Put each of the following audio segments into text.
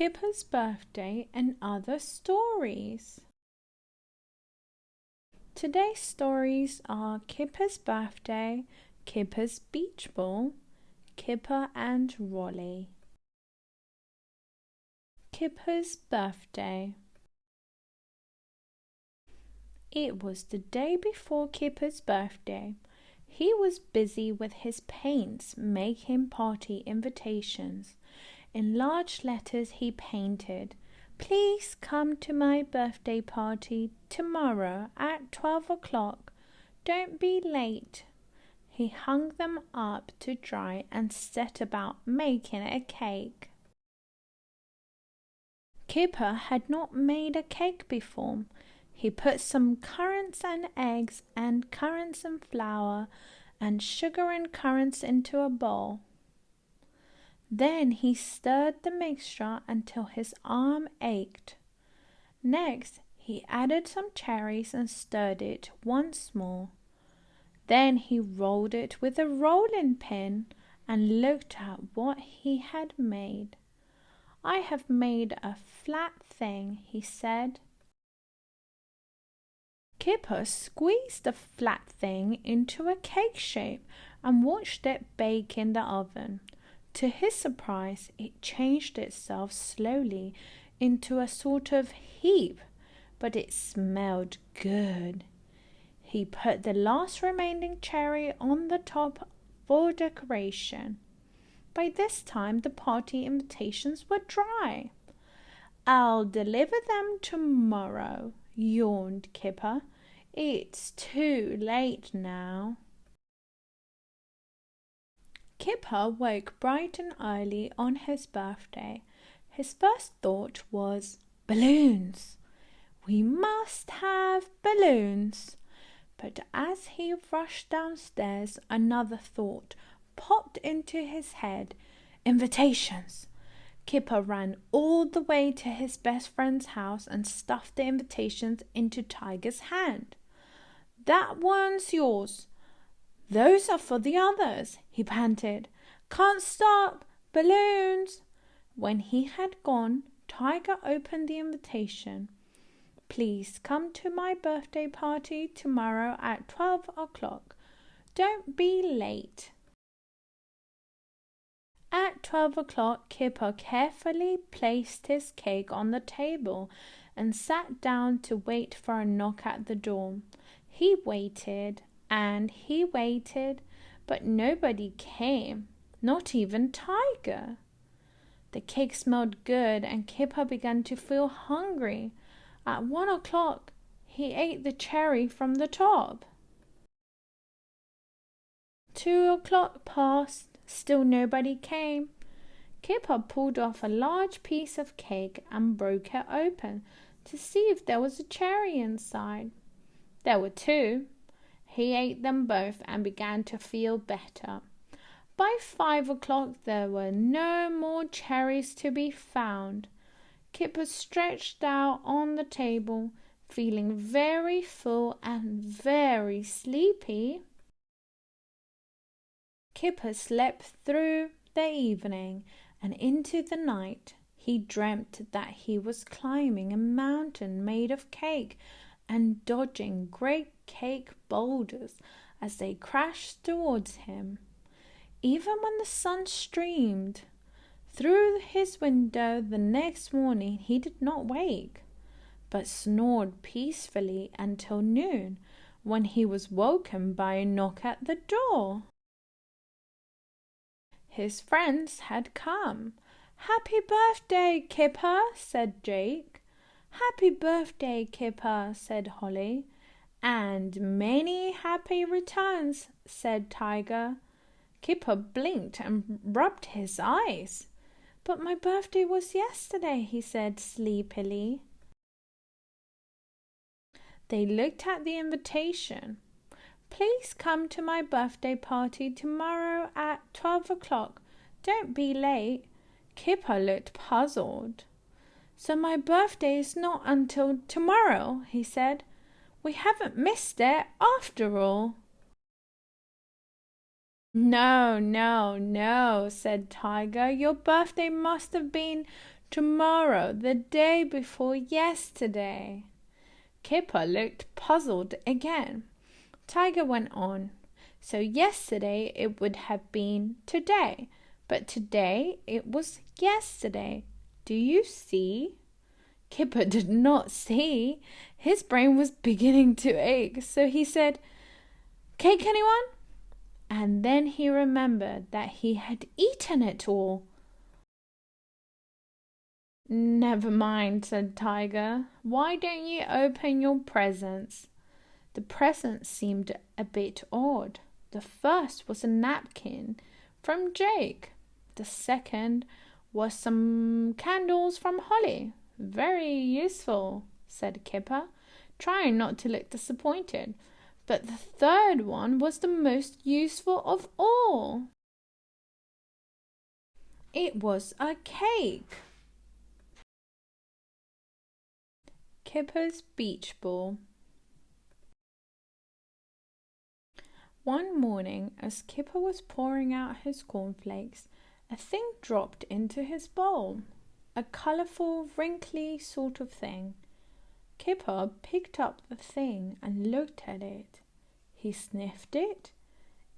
Kipper's birthday and other stories. Today's stories are Kipper's birthday, Kipper's beach ball, Kipper and Rolly. Kipper's birthday. It was the day before Kipper's birthday. He was busy with his paints, making party invitations. In large letters he painted, "Please come to my birthday party tomorrow at 12 o'clock. Don't be late." He hung them up to dry and set about making a cake. Kipper had not made a cake before. He put some currants and eggs and currants and flour and sugar and currants into a bowl. Then he stirred the mixture until his arm ached. Next, he added some cherries and stirred it once more. Then he rolled it with a rolling pin and looked at what he had made. "I have made a flat thing," he said. Kipper squeezed the flat thing into a cake shape and watched it bake in the oven. To his surprise, it changed itself slowly into a sort of heap, but it smelled good. He put the last remaining cherry on the top for decoration. By this time, the party invitations were dry. "I'll deliver them tomorrow," yawned Kipper. "It's too late now." Kipper woke bright and early on his birthday. His first thought was, "Balloons! We must have balloons!" But as he rushed downstairs, another thought popped into his head. Invitations! Kipper ran all the way to his best friend's house and stuffed the invitations into Tiger's hand. "That one's yours. Those are for the others," he panted. "Can't stop! Balloons!" When he had gone, Tiger opened the invitation. "Please come to my birthday party tomorrow at 12 o'clock. Don't be late." At 12 o'clock, Kipper carefully placed his cake on the table and sat down to wait for a knock at the door. He waited and he waited, but nobody came, not even Tiger. The cake smelled good and Kipper began to feel hungry. At 1 o'clock, he ate the cherry from the top. 2 o'clock passed, still nobody came. Kipper pulled off a large piece of cake and broke it open to see if there was a cherry inside. There were 2. He ate them both and began to feel better. By 5 o'clock there were no more cherries to be found. Kipper stretched out on the table, feeling very full and very sleepy. Kipper slept through the evening and into the night. He dreamt that he was climbing a mountain made of cake and dodging great cake boulders as they crashed towards him. Even when the sun streamed through his window the next morning, he did not wake, but snored peacefully until noon, when he was woken by a knock at the door. His friends had come. "Happy birthday, Kipper," said Jake. "Happy birthday, Kipper," said Holly. "And many happy returns," said Tiger. Kipper blinked and rubbed his eyes. "But my birthday was yesterday," he said sleepily. They looked at the invitation. "Please come to my birthday party tomorrow at 12 o'clock. Don't be late." Kipper looked puzzled. "So my birthday is not until tomorrow," he said. "We haven't missed it after all." No, no, no, said Tiger. Your birthday must have been tomorrow, the day before yesterday. Kipper looked puzzled again. Tiger went on. So yesterday it would have been today, but today it was yesterday. Do you see? Kipper did not see. His brain was beginning to ache, so he said, Cake, anyone? And then he remembered that he had eaten it all. Never mind, said Tiger. Why don't you open your presents? The presents seemed a bit odd. The first was a napkin from Jake. The second was some candles from Holly. Very useful, said Kipper, trying not to look disappointed. But the third one was the most useful of all. It was a cake. Kipper's beach ball. One morning, as Kipper was pouring out his cornflakes, a thing dropped into his bowl. A colourful, wrinkly sort of thing. Kipper picked up the thing and looked at it. He sniffed it.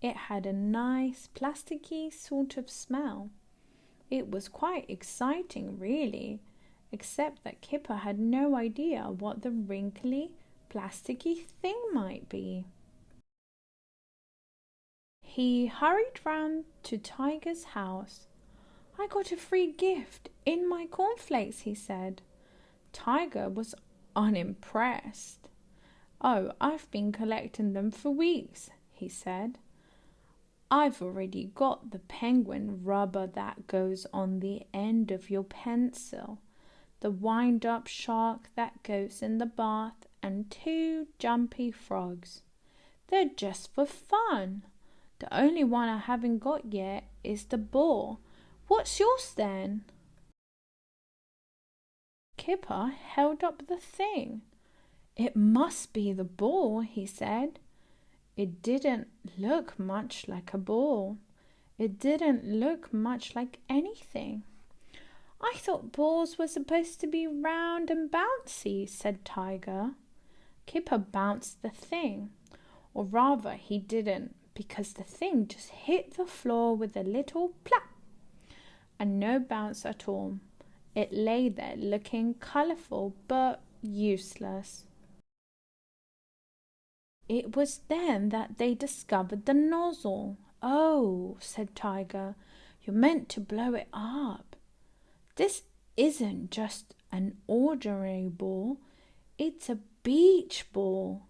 It had a nice, plasticky sort of smell. It was quite exciting, really, except that Kipper had no idea what the wrinkly, plasticky thing might be. He hurried round to Tiger's house. I got a free gift in my cornflakes, he said. Tiger was unimpressed. Oh, I've been collecting them for weeks, he said. I've already got the penguin rubber that goes on the end of your pencil, the wind-up shark that goes in the bath, and 2 jumpy frogs. They're just for fun. The only one I haven't got yet is the ball. What's yours then? Kipper held up the thing. It must be the ball, he said. It didn't look much like a ball. It didn't look much like anything. I thought balls were supposed to be round and bouncy, said Tiger. Kipper bounced the thing. Or rather, he didn't, because the thing just hit the floor with a little plop, and no bounce at all. It lay there looking colourful but useless. It was then that they discovered the nozzle. Oh, said Tiger, you're meant to blow it up. This isn't just an ordinary ball, it's a beach ball.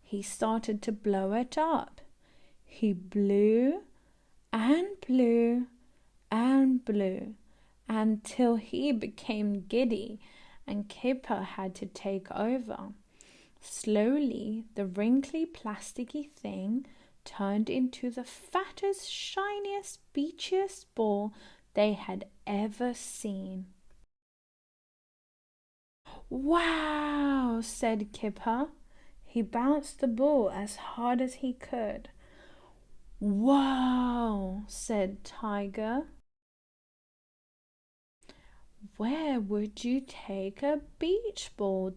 He started to blow it up. He blew and blew and blew until he became giddy and Kipper had to take over. Slowly, the wrinkly, plasticky thing turned into the fattest, shiniest, beachiest ball they had ever seen. Wow, said Kipper. He bounced the ball as hard as he could. Wow, said Tiger. Where would you take a beach ball?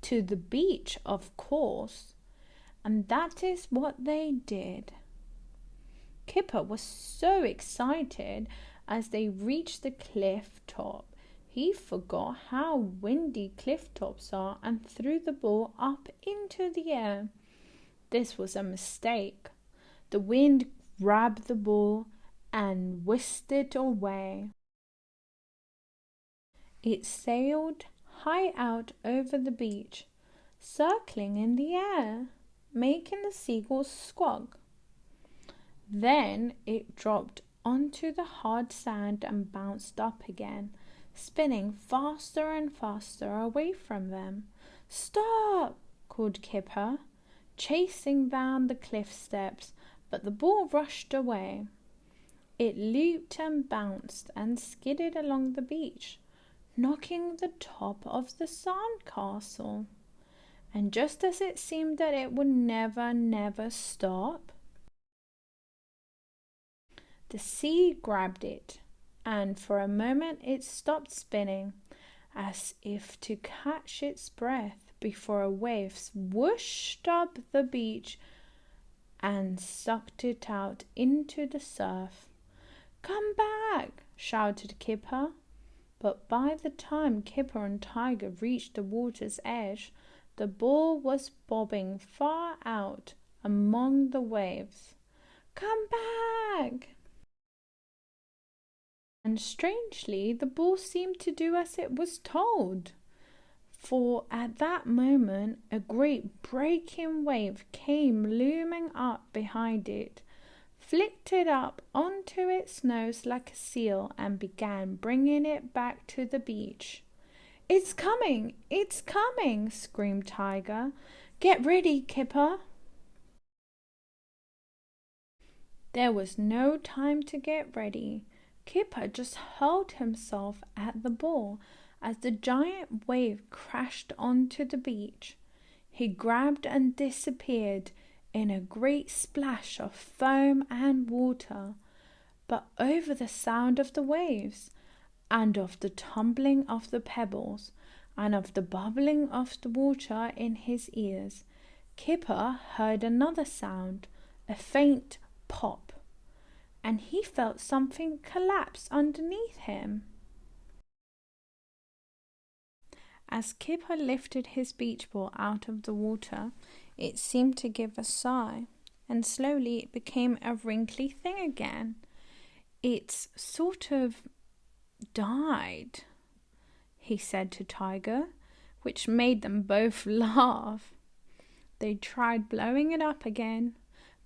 To the beach, of course. And that is what they did. Kipper was so excited as they reached the cliff top. He forgot how windy cliff tops are and threw the ball up into the air. This was a mistake. The wind grabbed the ball and whisked it away. It sailed high out over the beach, circling in the air, making the seagulls squawk. Then it dropped onto the hard sand and bounced up again, spinning faster and faster away from them. Stop! Called Kipper, chasing down the cliff steps, but the ball rushed away. It looped and bounced and skidded along the beach, knocking the top of the sandcastle. And just as it seemed that it would never stop, The sea grabbed it, and for a moment it stopped spinning, as if to catch its breath before a wave swooshed up the beach and sucked it out into the surf. "Come back!" shouted Kipper. But by the time Kipper and Tiger reached the water's edge, the ball was bobbing far out among the waves. "Come back!" And strangely, the ball seemed to do as it was told. For at that moment, a great breaking wave came looming up behind it, flicked it up onto its nose like a seal, and began bringing it back to the beach. "It's coming! It's coming!" screamed Tiger. "Get ready, Kipper!" There was no time to get ready. Kipper just hurled himself at the ball as the giant wave crashed onto the beach. He grabbed and disappeared in a great splash of foam and water, but over the sound of the waves, and of the tumbling of the pebbles, and of the bubbling of the water in his ears, Kipper heard another sound, a faint pop, and he felt something collapse underneath him. As Kipper lifted his beach ball out of the water, it seemed to give a sigh, and slowly it became a wrinkly thing again. "It's sort of died," he said to Tiger, which made them both laugh. They tried blowing it up again,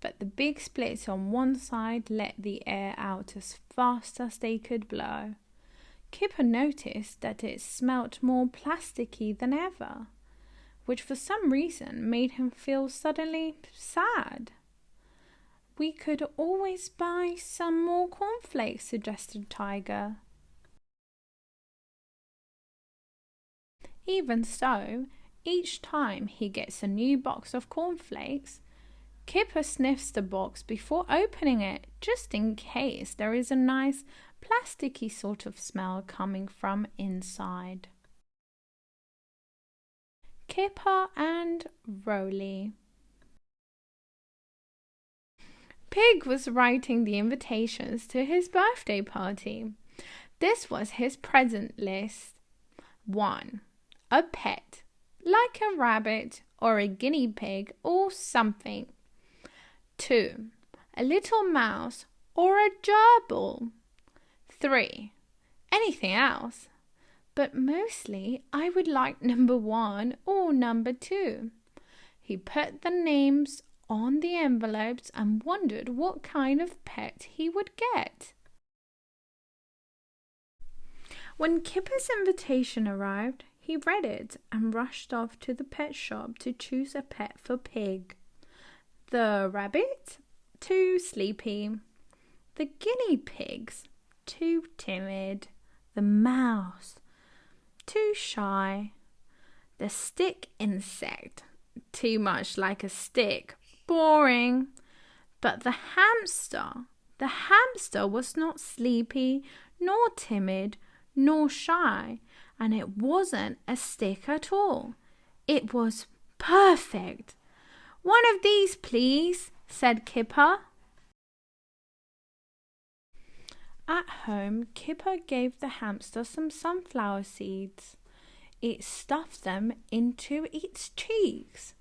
but the big splits on one side let the air out as fast as they could blow. Kipper noticed that it smelt more plasticky than ever, which for some reason made him feel suddenly sad. "We could always buy some more cornflakes," suggested Tiger. Even so, each time he gets a new box of cornflakes, Kipper sniffs the box before opening it, just in case there is a nice plasticky sort of smell coming from inside. Kipper and Rolly. Pig was writing the invitations to his birthday party. This was his present list. 1. A pet, like a rabbit or a guinea pig or something. 2. A little mouse or a gerbil. 3. Anything else, but mostly I would like number 1 or number 2. He put the names on the envelopes and wondered what kind of pet he would get. When Kipper's invitation arrived, he read it and rushed off to the pet shop to choose a pet for Pig. The rabbit, too sleepy. The guinea pigs, too timid. The mouse, too shy. The stick insect, too much like a stick, boring. But the hamster was not sleepy, nor timid, nor shy, and it wasn't a stick at all. It was perfect. "One of these, please," said Kipper. At home, Kipper gave the hamster some sunflower seeds. It stuffed them into its cheeks.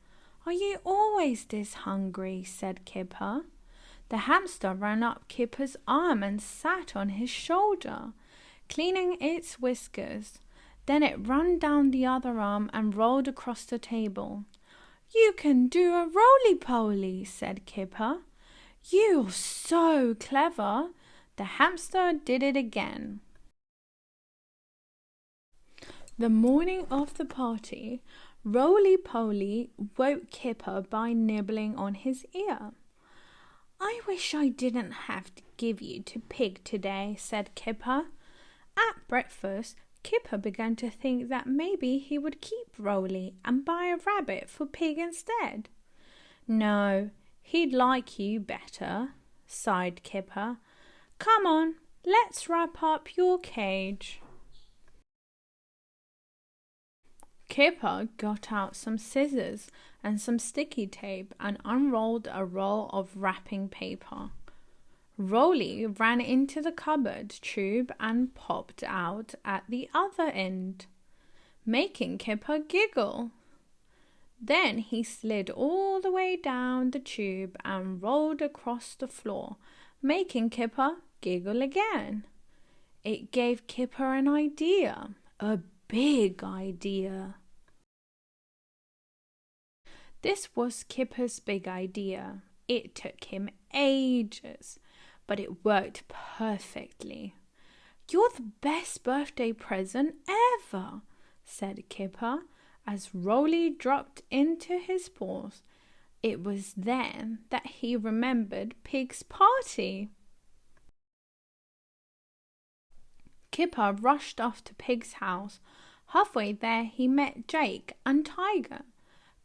"Are you always this hungry?" said Kipper. The hamster ran up Kipper's arm and sat on his shoulder, cleaning its whiskers. Then it ran down the other arm and rolled across the table. "You can do a roly-poly," said Kipper. "You're so clever." The hamster did it again. The morning of the party, Roly-Poly woke Kipper by nibbling on his ear. "I wish I didn't have to give you to Pig today," said Kipper. At breakfast, Kipper began to think that maybe he would keep Roly and buy a rabbit for Pig instead. "No, he'd like you better," sighed Kipper. Come on, let's wrap up your cage. Kipper got out some scissors and some sticky tape and unrolled a roll of wrapping paper. Rolly ran into the cupboard tube and popped out at the other end, making Kipper giggle. Then he slid all the way down the tube and rolled across the floor, making Kipper giggle again. It gave Kipper an idea, a big idea. This was Kipper's big idea. It took him ages, but it worked perfectly. "You're the best birthday present ever," said Kipper as Rolly dropped into his paws. It was then that he remembered Pig's party. Kipper rushed off to Pig's house. Halfway there he met Jake and Tiger,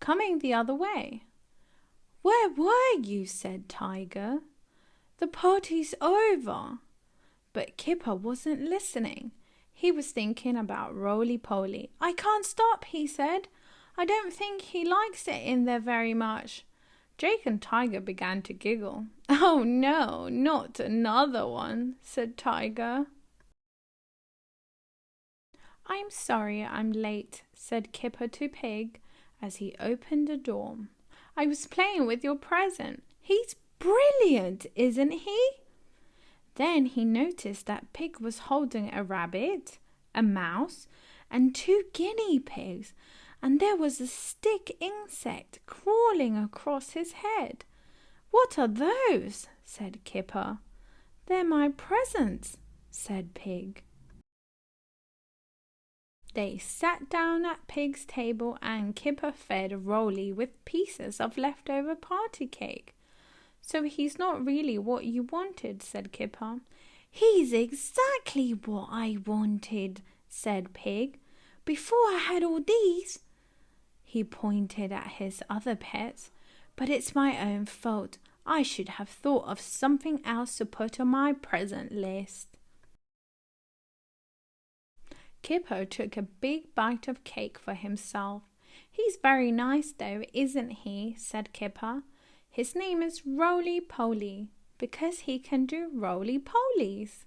coming the other way. "Where were you?" said Tiger. "The party's over." But Kipper wasn't listening. He was thinking about Roly-Poly. "I can't stop," he said. "I don't think he likes it in there very much." Jake and Tiger began to giggle. "Oh no, not another one," said Tiger. "I'm sorry I'm late," said Kipper to Pig as he opened the door. "I was playing with your present. He's brilliant, isn't he?" Then he noticed that Pig was holding a rabbit, a mouse, and 2 guinea pigs, and there was a stick insect crawling across his head. "What are those?" said Kipper. "They're my presents," said Pig. They sat down at Pig's table and Kipper fed Rolly with pieces of leftover party cake. "So he's not really what you wanted," said Kipper. "He's exactly what I wanted," said Pig. "Before I had all these," he pointed at his other pets, "but it's my own fault. I should have thought of something else to put on my present list." Kipper took a big bite of cake for himself. "He's very nice though, isn't he?" said Kipper. "His name is Roly-Poly because he can do roly-polies.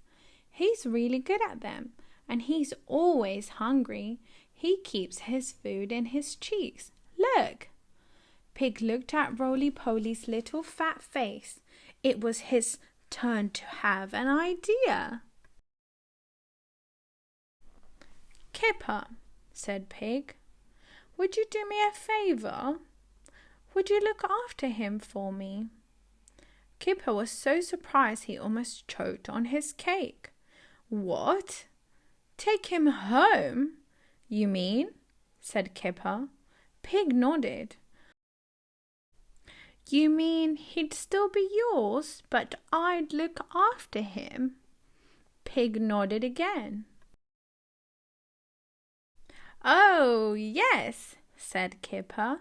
He's really good at them, and he's always hungry. He keeps his food in his cheeks. Look!" Pig looked at Roly-Poly's little fat face. It was his turn to have an idea. "Kipper," said Pig, "would you do me a favor? Would you look after him for me?" Kipper was so surprised he almost choked on his cake. "What? Take him home, you mean?" said Kipper. Pig nodded. "You mean he'd still be yours, but I'd look after him?" Pig nodded again. "Oh, yes," said Kipper.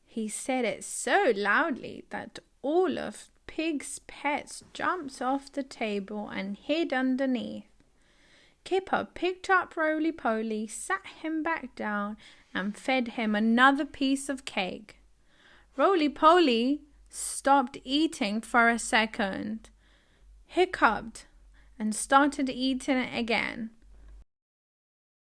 He said it so loudly that all of Pig's pets jumped off the table and hid underneath. Kipper picked up Roly-Poly, sat him back down, and fed him another piece of cake. Roly-Poly stopped eating for a second, hiccuped, and started eating it again.